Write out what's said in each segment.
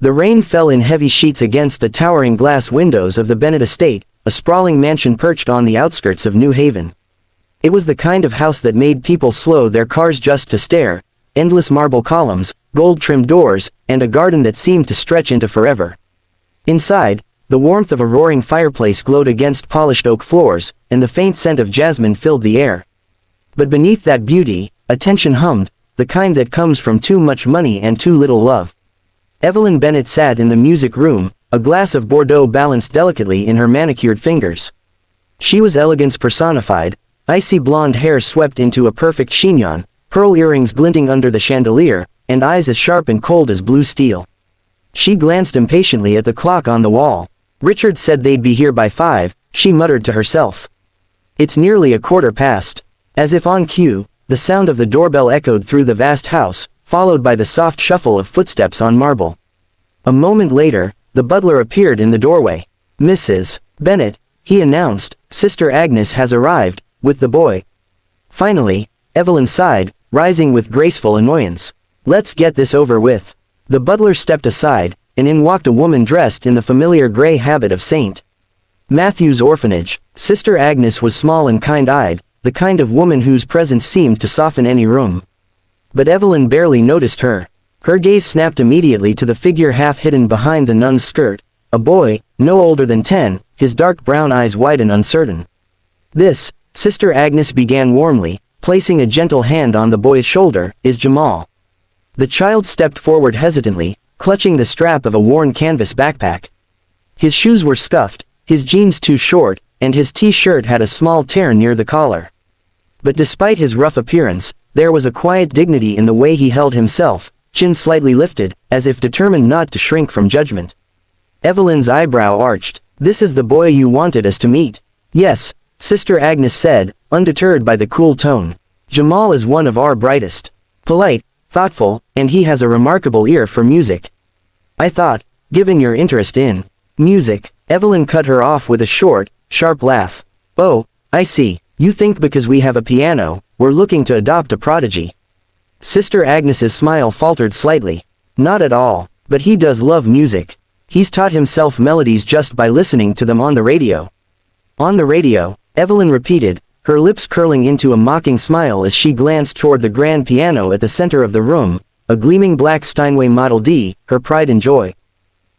The rain fell in heavy sheets against the towering glass windows of the Bennett estate, a sprawling mansion perched on the outskirts of New Haven. It was the kind of house that made people slow their cars just to stare, endless marble columns, gold-trimmed doors, and a garden that seemed to stretch into forever. Inside, the warmth of a roaring fireplace glowed against polished oak floors, and the faint scent of jasmine filled the air. But beneath that beauty, a tension hummed, the kind that comes from too much money and too little love. Evelyn Bennett sat in the music room, a glass of Bordeaux balanced delicately in her manicured fingers. She was elegance personified, icy blonde hair swept into a perfect chignon, pearl earrings glinting under the chandelier, and eyes as sharp and cold as blue steel. She glanced impatiently at the clock on the wall. Richard said they'd be here by 5, she muttered to herself. It's nearly 1:15. As if on cue, the sound of the doorbell echoed through the vast house, followed by the soft shuffle of footsteps on marble. A moment later, the butler appeared in the doorway. "Mrs. Bennett," he announced, "Sister Agnes has arrived, with the boy." Finally, Evelyn sighed, rising with graceful annoyance. "Let's get this over with." The butler stepped aside, and in walked a woman dressed in the familiar gray habit of St. Matthew's orphanage. Sister Agnes was small and kind-eyed, the kind of woman whose presence seemed to soften any room. But Evelyn barely noticed her. Her gaze snapped immediately to the figure half hidden behind the nun's skirt, a boy, no older than 10, his dark brown eyes wide and uncertain. "This," Sister Agnes began warmly, placing a gentle hand on the boy's shoulder, "is Jamal." The child stepped forward hesitantly, clutching the strap of a worn canvas backpack. His shoes were scuffed, his jeans too short, and his t-shirt had a small tear near the collar. But despite his rough appearance, there was a quiet dignity in the way he held himself, chin slightly lifted, as if determined not to shrink from judgment. Evelyn's eyebrow arched. "This is the boy you wanted us to meet." "Yes," Sister Agnes said, undeterred by the cool tone. "Jamal is one of our brightest. Polite, thoughtful, and he has a remarkable ear for music. I thought, given your interest in music." Evelyn cut her off with a short, sharp laugh. "Oh, I see. You think because we have a piano, we're looking to adopt a prodigy." Sister Agnes's smile faltered slightly. "Not at all, but he does love music. He's taught himself melodies just by listening to them on the radio." "On the radio," Evelyn repeated, her lips curling into a mocking smile as she glanced toward the grand piano at the center of the room, a gleaming black Steinway Model D, her pride and joy.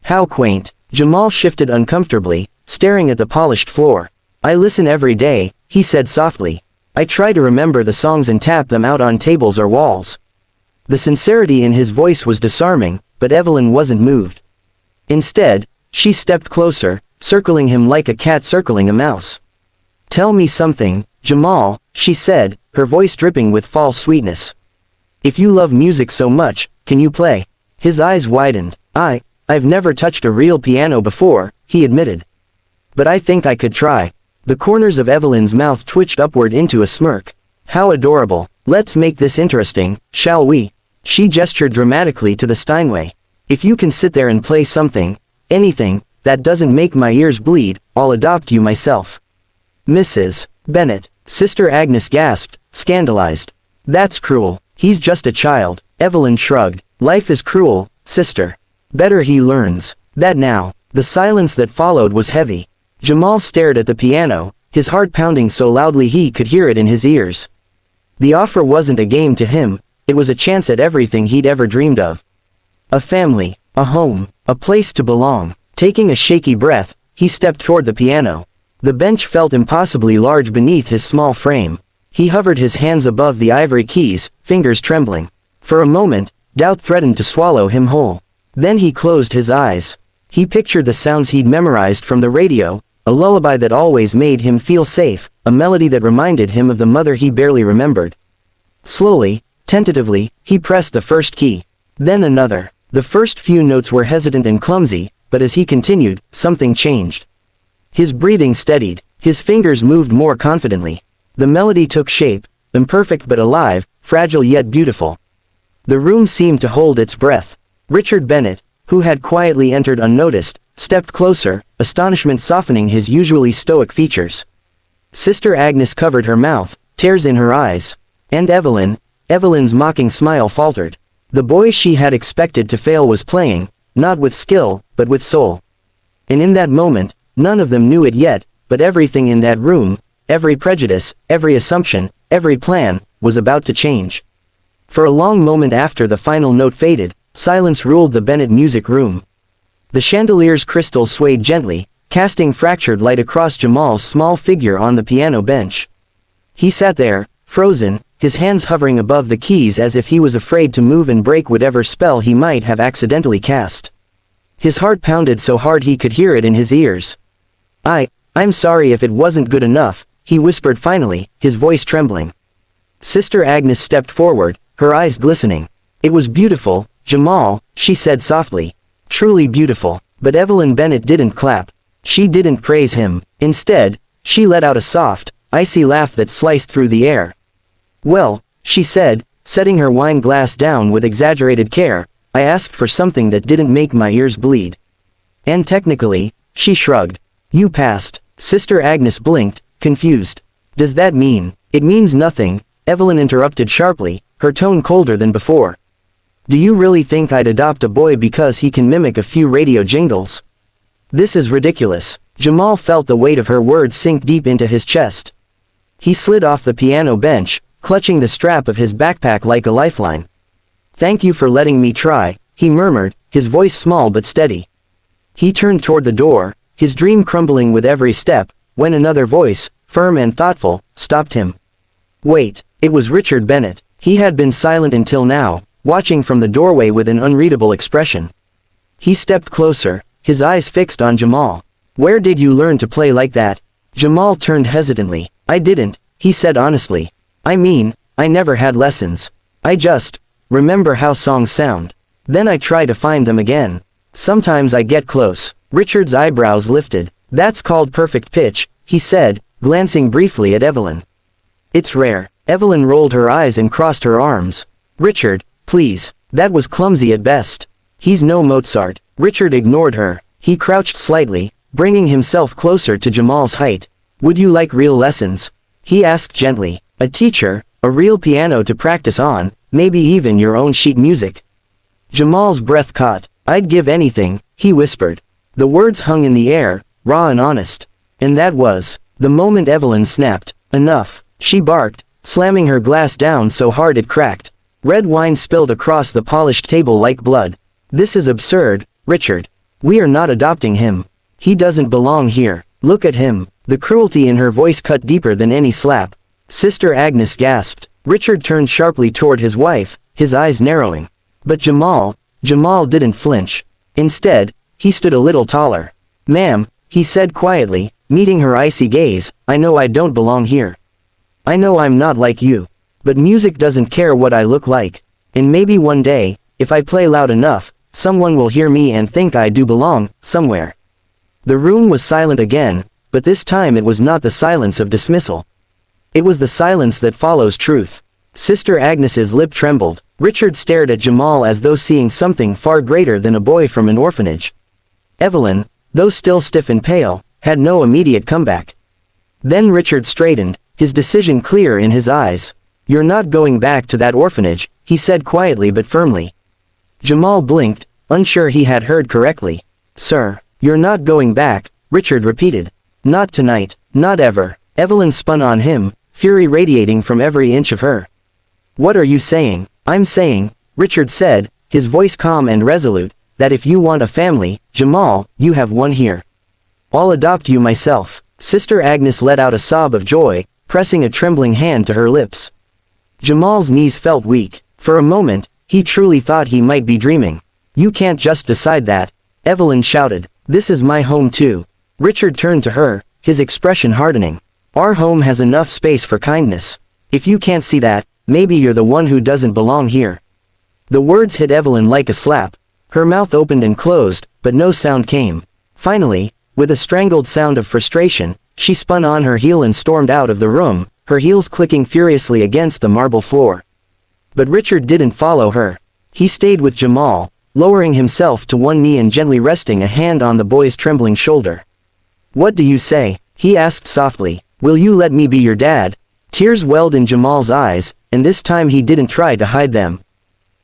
"How quaint." Jamal shifted uncomfortably, staring at the polished floor. "I listen every day," he said softly. "I try to remember the songs and tap them out on tables or walls." The sincerity in his voice was disarming, but Evelyn wasn't moved. Instead, she stepped closer, circling him like a cat circling a mouse. "Tell me something, Jamal," she said, her voice dripping with false sweetness. "If you love music so much, can you play?" His eyes widened. I've never touched a real piano before," he admitted. "But I think I could try." The corners of Evelyn's mouth twitched upward into a smirk. "How adorable. Let's make this interesting, shall we?" She gestured dramatically to the Steinway. "If you can sit there and play something, anything, that doesn't make my ears bleed, I'll adopt you myself." "Mrs. Bennett," Sister Agnes gasped, scandalized. "That's cruel. He's just a child." Evelyn shrugged. "Life is cruel, sister. Better he learns that now." The silence that followed was heavy. Jamal stared at the piano, his heart pounding so loudly he could hear it in his ears. The offer wasn't a game to him, it was a chance at everything he'd ever dreamed of. A family, a home, a place to belong. Taking a shaky breath, he stepped toward the piano. The bench felt impossibly large beneath his small frame. He hovered his hands above the ivory keys, fingers trembling. For a moment, doubt threatened to swallow him whole. Then he closed his eyes. He pictured the sounds he'd memorized from the radio, a lullaby that always made him feel safe, a melody that reminded him of the mother he barely remembered. Slowly, tentatively, he pressed the first key. Then another. The first few notes were hesitant and clumsy, but as he continued, something changed. His breathing steadied, his fingers moved more confidently. The melody took shape, imperfect but alive, fragile yet beautiful. The room seemed to hold its breath. Richard Bennett, who had quietly entered unnoticed, stepped closer, astonishment softening his usually stoic features. Sister Agnes covered her mouth, tears in her eyes. And Evelyn's mocking smile faltered. The boy she had expected to fail was playing, not with skill, but with soul. And in that moment, none of them knew it yet, but everything in that room, every prejudice, every assumption, every plan, was about to change. For a long moment after the final note faded, silence ruled the Bennett music room. The chandelier's crystal swayed gently, casting fractured light across Jamal's small figure on the piano bench. He sat there, frozen, his hands hovering above the keys as if he was afraid to move and break whatever spell he might have accidentally cast. His heart pounded so hard he could hear it in his ears. I'm sorry if it wasn't good enough, he whispered finally, his voice trembling. Sister Agnes stepped forward, her eyes glistening. It was beautiful, Jamal, she said softly. Truly beautiful. But Evelyn Bennett didn't clap. She didn't praise him. Instead, she let out a soft, icy laugh that sliced through the air. Well, she said, setting her wine glass down with exaggerated care, I asked for something that didn't make my ears bleed. And technically, she shrugged. You passed. Sister Agnes blinked, confused. Does that mean? It means nothing, Evelyn interrupted sharply, her tone colder than before. Do you really think I'd adopt a boy because he can mimic a few radio jingles? This is ridiculous. Jamal felt the weight of her words sink deep into his chest. He slid off the piano bench, clutching the strap of his backpack like a lifeline. Thank you for letting me try, he murmured, his voice small but steady. He turned toward the door, his dream crumbling with every step, when another voice, firm and thoughtful, stopped him. Wait, it was Richard Bennett. He had been silent until now, watching from the doorway with an unreadable expression. He stepped closer, his eyes fixed on Jamal. Where did you learn to play like that? Jamal turned hesitantly. I didn't, he said honestly. I mean, I never had lessons. I just remember how songs sound. Then I try to find them again. Sometimes I get close. Richard's eyebrows lifted. That's called perfect pitch, he said, glancing briefly at Evelyn. It's rare. Evelyn rolled her eyes and crossed her arms. Richard, please. That was clumsy at best. He's no Mozart. Richard ignored her. He crouched slightly, bringing himself closer to Jamal's height. Would you like real lessons? He asked gently. A teacher, a real piano to practice on, maybe even your own sheet music. Jamal's breath caught. I'd give anything, he whispered. The words hung in the air, raw and honest. And that was the moment Evelyn snapped. Enough, she barked, slamming her glass down so hard it cracked. Red wine spilled across the polished table like blood. This is absurd, Richard. We are not adopting him. He doesn't belong here. Look at him. The cruelty in her voice cut deeper than any slap. Sister Agnes gasped. Richard turned sharply toward his wife, his eyes narrowing. But Jamal didn't flinch. Instead, he stood a little taller. Ma'am, he said quietly, meeting her icy gaze, I know I don't belong here. I know I'm not like you. But music doesn't care what I look like. And maybe one day, if I play loud enough, someone will hear me and think I do belong, somewhere. The room was silent again, but this time it was not the silence of dismissal. It was the silence that follows truth. Sister Agnes's lip trembled. Richard stared at Jamal as though seeing something far greater than a boy from an orphanage. Evelyn, though still stiff and pale, had no immediate comeback. Then Richard straightened, his decision clear in his eyes. You're not going back to that orphanage, he said quietly but firmly. Jamal blinked, unsure he had heard correctly. Sir, you're not going back, Richard repeated. Not tonight, not ever. Evelyn spun on him, fury radiating from every inch of her. What are you saying? I'm saying, Richard said, his voice calm and resolute, that if you want a family, Jamal, you have one here. I'll adopt you myself. Sister Agnes let out a sob of joy, pressing a trembling hand to her lips. Jamal's knees felt weak. For a moment, he truly thought he might be dreaming. You can't just decide that, Evelyn shouted. This is my home too. Richard turned to her, his expression hardening. Our home has enough space for kindness. If you can't see that, maybe you're the one who doesn't belong here. The words hit Evelyn like a slap. Her mouth opened and closed, but no sound came. Finally, with a strangled sound of frustration, she spun on her heel and stormed out of the room, her heels clicking furiously against the marble floor. But Richard didn't follow her. He stayed with Jamal, lowering himself to one knee and gently resting a hand on the boy's trembling shoulder. What do you say? He asked softly. Will you let me be your dad? Tears welled in Jamal's eyes, and this time he didn't try to hide them.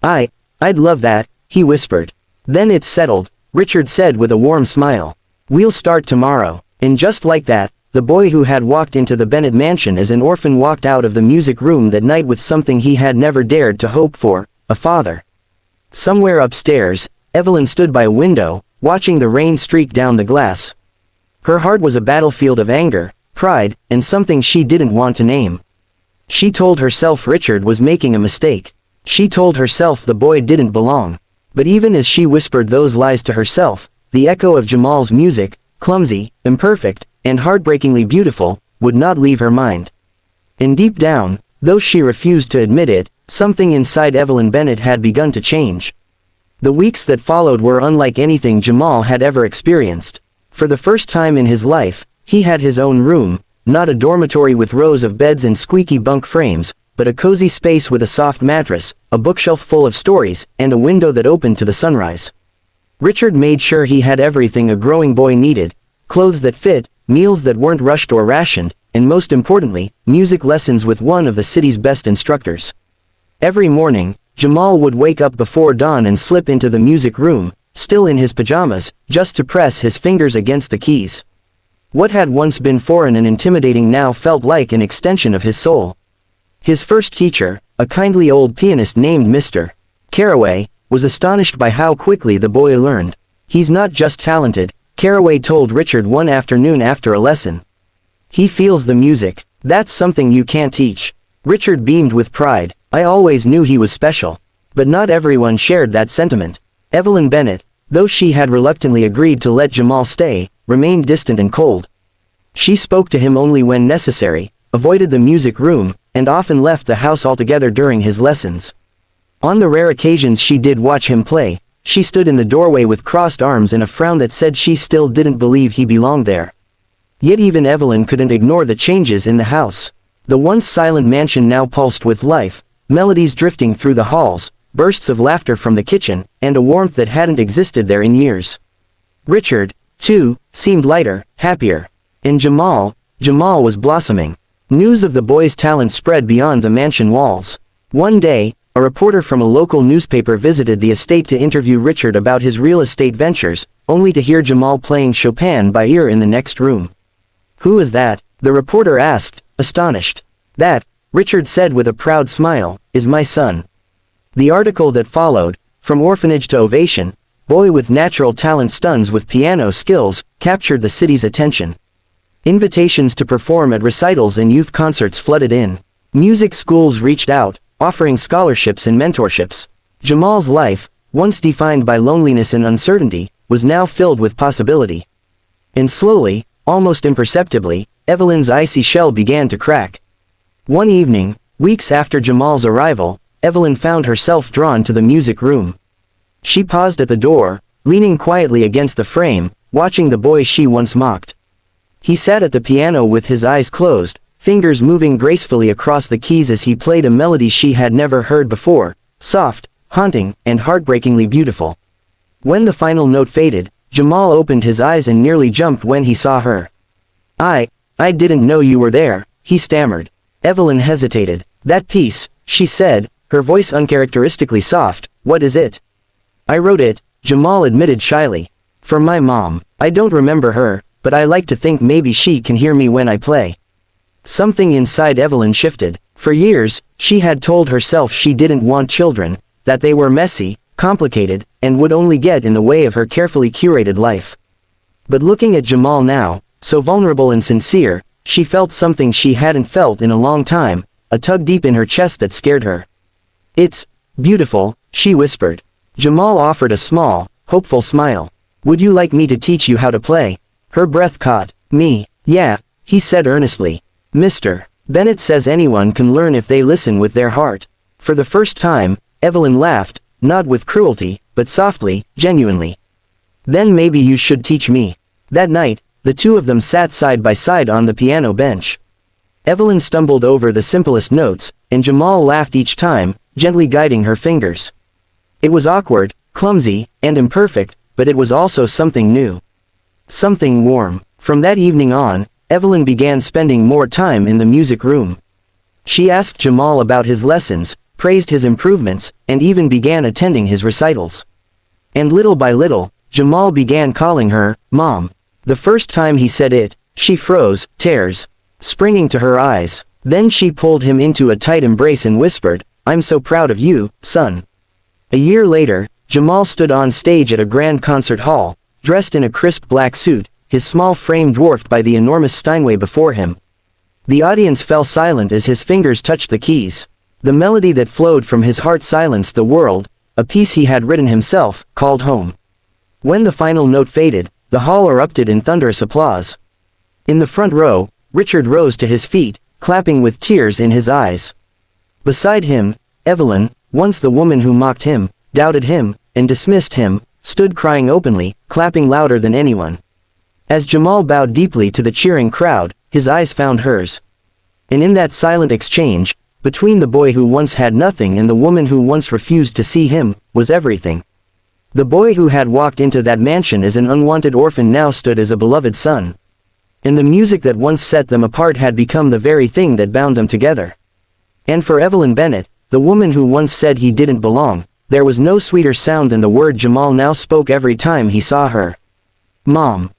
I'd love that, he whispered. Then it's settled, Richard said with a warm smile. We'll start tomorrow. And just like that, the boy who had walked into the Bennett mansion as an orphan walked out of the music room that night with something he had never dared to hope for, a father. Somewhere upstairs, Evelyn stood by a window, watching the rain streak down the glass. Her heart was a battlefield of anger, pride, and something she didn't want to name. She told herself Richard was making a mistake. She told herself the boy didn't belong. But even as she whispered those lies to herself, the echo of Jamal's music, clumsy, imperfect, and heartbreakingly beautiful, would not leave her mind. And deep down, though she refused to admit it, something inside Evelyn Bennett had begun to change. The weeks that followed were unlike anything Jamal had ever experienced. For the first time in his life, he had his own room, not a dormitory with rows of beds and squeaky bunk frames, but a cozy space with a soft mattress, a bookshelf full of stories, and a window that opened to the sunrise. Richard made sure he had everything a growing boy needed: clothes that fit, meals that weren't rushed or rationed, and most importantly, music lessons with one of the city's best instructors. Every morning, Jamal would wake up before dawn and slip into the music room, still in his pajamas, just to press his fingers against the keys. What had once been foreign and intimidating now felt like an extension of his soul. His first teacher, a kindly old pianist named Mr. Caraway, was astonished by how quickly the boy learned. He's not just talented, Caraway told Richard one afternoon after a lesson. He feels the music. That's something you can't teach. Richard beamed with pride. I always knew he was special. But not everyone shared that sentiment. Evelyn Bennett, though she had reluctantly agreed to let Jamal stay, remained distant and cold. She spoke to him only when necessary, avoided the music room, and often left the house altogether during his lessons. On the rare occasions she did watch him play, she stood in the doorway with crossed arms and a frown that said she still didn't believe he belonged there. Yet even Evelyn couldn't ignore the changes in the house. The once silent mansion now pulsed with life, melodies drifting through the halls, bursts of laughter from the kitchen, and a warmth that hadn't existed there in years. Richard, too, seemed lighter, happier. And Jamal was blossoming. News of the boy's talent spread beyond the mansion walls. One day, a reporter from a local newspaper visited the estate to interview Richard about his real estate ventures, only to hear Jamal playing Chopin by ear in the next room. Who is that? The reporter asked, astonished. That, Richard said with a proud smile, is my son. The article that followed, From Orphanage to Ovation, Boy with Natural Talent Stuns with Piano Skills, captured the city's attention. Invitations to perform at recitals and youth concerts flooded in. Music schools reached out, offering scholarships and mentorships. Jamal's life, once defined by loneliness and uncertainty, was now filled with possibility. And slowly, almost imperceptibly, Evelyn's icy shell began to crack. One evening, weeks after Jamal's arrival, Evelyn found herself drawn to the music room. She paused at the door, leaning quietly against the frame, watching the boy she once mocked. He sat at the piano with his eyes closed, fingers moving gracefully across the keys as he played a melody she had never heard before, soft, haunting, and heartbreakingly beautiful. When the final note faded, Jamal opened his eyes and nearly jumped when he saw her. I didn't know you were there," he stammered. Evelyn hesitated. "That piece," she said, her voice uncharacteristically soft, "what is it?" "I wrote it," Jamal admitted shyly. "For my mom. I don't remember her, but I like to think maybe she can hear me when I play." Something inside Evelyn shifted. For years, she had told herself she didn't want children, that they were messy, complicated, and would only get in the way of her carefully curated life. But looking at Jamal now, so vulnerable and sincere, she felt something she hadn't felt in a long time, a tug deep in her chest that scared her. "It's beautiful," she whispered. Jamal offered a small, hopeful smile. "Would you like me to teach you how to play?" Her breath caught. "Me? Yeah," he said earnestly. "Mr. Bennett says anyone can learn if they listen with their heart." For the first time, Evelyn laughed, not with cruelty, but softly, genuinely. "Then maybe you should teach me." That night, the two of them sat side by side on the piano bench. Evelyn stumbled over the simplest notes, and Jamal laughed each time, gently guiding her fingers. It was awkward, clumsy, and imperfect, but it was also something new. Something warm. From that evening on, Evelyn began spending more time in the music room. She asked Jamal about his lessons, praised his improvements, and even began attending his recitals. And little by little, Jamal began calling her, Mom. The first time he said it, she froze, tears springing to her eyes. Then she pulled him into a tight embrace and whispered, I'm so proud of you, son. A year later, Jamal stood on stage at a grand concert hall, dressed in a crisp black suit, his small frame dwarfed by the enormous Steinway before him. The audience fell silent as his fingers touched the keys. The melody that flowed from his heart silenced the world, a piece he had written himself, called Home. When the final note faded, the hall erupted in thunderous applause. In the front row, Richard rose to his feet, clapping with tears in his eyes. Beside him, Evelyn, once the woman who mocked him, doubted him, and dismissed him, stood crying openly, clapping louder than anyone. As Jamal bowed deeply to the cheering crowd, his eyes found hers. And in that silent exchange, between the boy who once had nothing and the woman who once refused to see him, was everything. The boy who had walked into that mansion as an unwanted orphan now stood as a beloved son. And the music that once set them apart had become the very thing that bound them together. And for Evelyn Bennett, the woman who once said he didn't belong, there was no sweeter sound than the word Jamal now spoke every time he saw her. Mom.